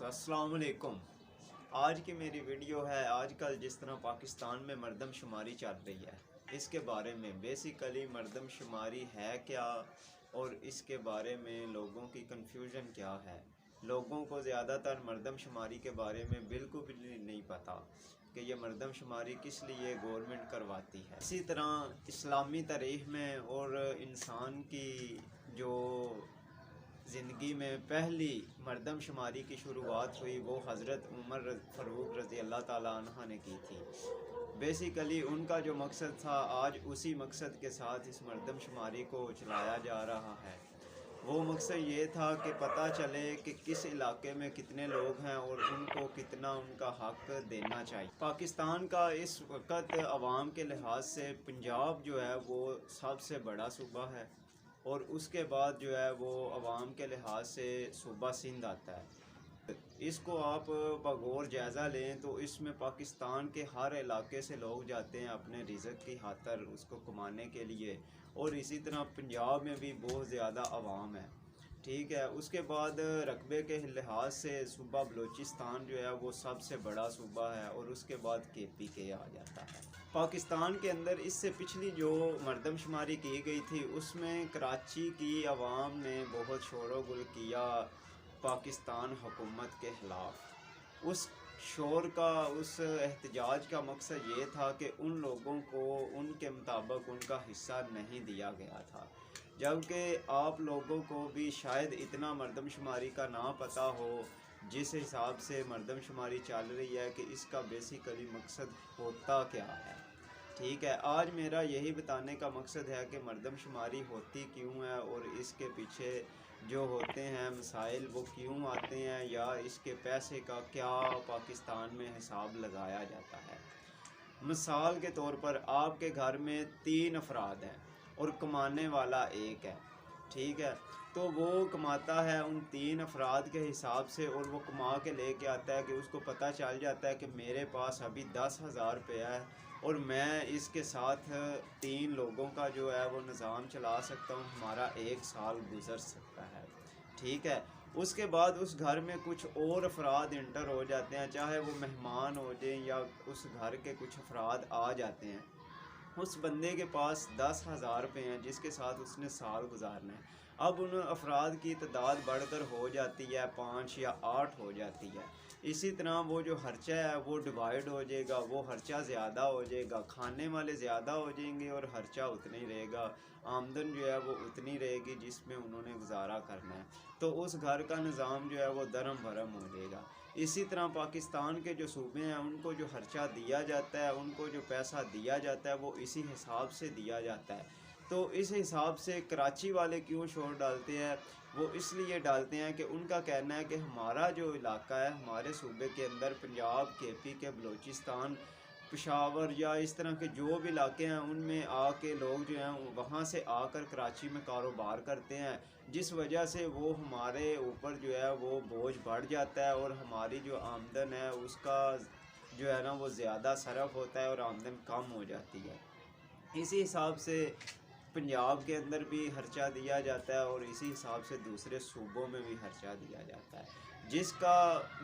तो अस्सलाम वालेकुम। आज की मेरी वीडियो है आज कल जिस तरह पाकिस्तान में मरदम शुमारी चल रही है इसके बारे में। बेसिकली मरदम शुमारी है क्या और इसके बारे में लोगों की कन्फ्यूजन क्या है। लोगों को ज़्यादातर मरदम शुमारी के बारे में बिल्कुल भी नहीं पता कि ये मरदम शुमारी किस लिए गवर्नमेंट करवाती है। इसी तरह इस्लामी तारीख़ में और इंसान की जो ज़िंदगी में पहली मरदम शुमारी की शुरुआत हुई वो हज़रत उमर फ़ारूक रज़ी अल्लाह ताला अन्हा ने की थी। बेसिकली उनका जो मकसद था आज उसी मकसद के साथ इस मरदम शुमारी को चलाया जा रहा है। वो मकसद ये था कि पता चले कि किस इलाके में कितने लोग हैं और उनको कितना उनका हक़ देना चाहिए। पाकिस्तान का इस वक्त अवाम के लिहाज से पंजाब जो है वो सबसे बड़ा सूबा है और उसके बाद जो है वो अवाम के लिहाज से सूबा सिंध आता है। इसको आप बगौर जायज़ा लें तो इसमें पाकिस्तान के हर इलाके से लोग जाते हैं अपने रिज़्क़ की खातिर उसको कमाने के लिए, और इसी तरह पंजाब में भी बहुत ज़्यादा अवाम है। ठीक है, उसके बाद रकबे के लिहाज से सूबा बलूचिस्तान जो है वो सबसे बड़ा सूबा है और उसके बाद KPK आ जाता है। पाकिस्तान के अंदर इससे पिछली जो मरदमशुमारी की गई थी उसमें कराची की आवाम ने बहुत शोर गुल किया पाकिस्तान हुकूमत के ख़िलाफ़। उस शोर का, उस एहतजाज का मकसद ये था कि उन लोगों को उनके मुताबिक उनका हिस्सा नहीं दिया गया था, जबकि आप लोगों को भी शायद इतना मरदमशुमारी का ना पता हो जिस हिसाब से मरदमशुमारी चल रही है कि इसका बेसिकली मकसद होता क्या है। ठीक है, आज मेरा यही बताने का मकसद है कि मरदमशुमारी होती क्यों है और इसके पीछे जो होते हैं मसाइल वो क्यों आते हैं, या इसके पैसे का क्या पाकिस्तान में हिसाब लगाया जाता है। मिसाल के तौर पर आपके घर में 3 अफराद हैं और कमाने वाला एक है। ठीक है, तो वो कमाता है उन 3 अफराद के हिसाब से और वो कमा के लेके आता है कि उसको पता चल जाता है कि मेरे पास अभी 10,000 रुपया है और मैं इसके साथ 3 लोगों का जो है वो निज़ाम चला सकता हूँ, हमारा 1 साल गुजर सकता है। ठीक है, उसके बाद उस घर में कुछ और अफराद इंटर हो जाते हैं, चाहे वो मेहमान हो जाए या उस घर के कुछ अफराद आ जाते हैं। उस बंदे के पास 10,000 रुपये हैं जिसके साथ उसने साल गुजारना है। अब उन अफराद की तादाद बढ़कर हो जाती है 5 या 8 हो जाती है। इसी तरह वो जो खर्चा है वो डिवाइड हो जाएगा, वो खर्चा ज़्यादा हो जाएगा, खाने वाले ज़्यादा हो जाएंगे और खर्चा उतना ही रहेगा। आमदन जो है वो उतनी रहेगी जिसमें उन्होंने गुजारा करना है, तो उस घर का निज़ाम जो है वो दरम भरम हो जाएगा। इसी तरह पाकिस्तान के जो सूबे हैं उनको जो खर्चा दिया जाता है, उनको जो पैसा दिया जाता है वो इसी हिसाब से दिया जाता है। तो इस हिसाब से कराची वाले क्यों शोर डालते हैं, वो इसलिए डालते हैं कि उनका कहना है कि हमारा जो इलाका है हमारे सूबे के अंदर पंजाब, KPK, बलूचिस्तान, पेशावर या इस तरह के जो भी इलाके हैं उनमें आके लोग जो हैं वहाँ से आकर कराची में कारोबार करते हैं, जिस वजह से वो हमारे ऊपर जो है वो बोझ बढ़ जाता है और हमारी जो आमदन है उसका जो है ना वो ज़्यादा सरफ होता है और आमदन कम हो जाती है। इसी हिसाब से पंजाब के अंदर भी खर्चा दिया जाता है और इसी हिसाब से दूसरे सूबों में भी खर्चा दिया जाता है, जिसका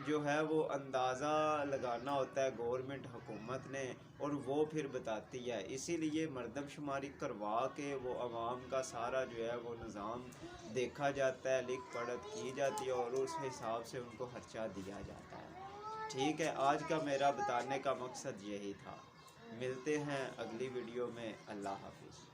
जो है वो अंदाज़ा लगाना होता है गवर्नमेंट हुकूमत ने और वो फिर बताती है। इसीलिए मरदमशुमारी करवा के वो आवाम का सारा जो है वो निज़ाम देखा जाता है, लिख पढ़त की जाती है और उस हिसाब से उनको खर्चा दिया जाता है। ठीक है, आज का मेरा बताने का मकसद यही था। मिलते हैं अगली वीडियो में। अल्लाह हाफिज़।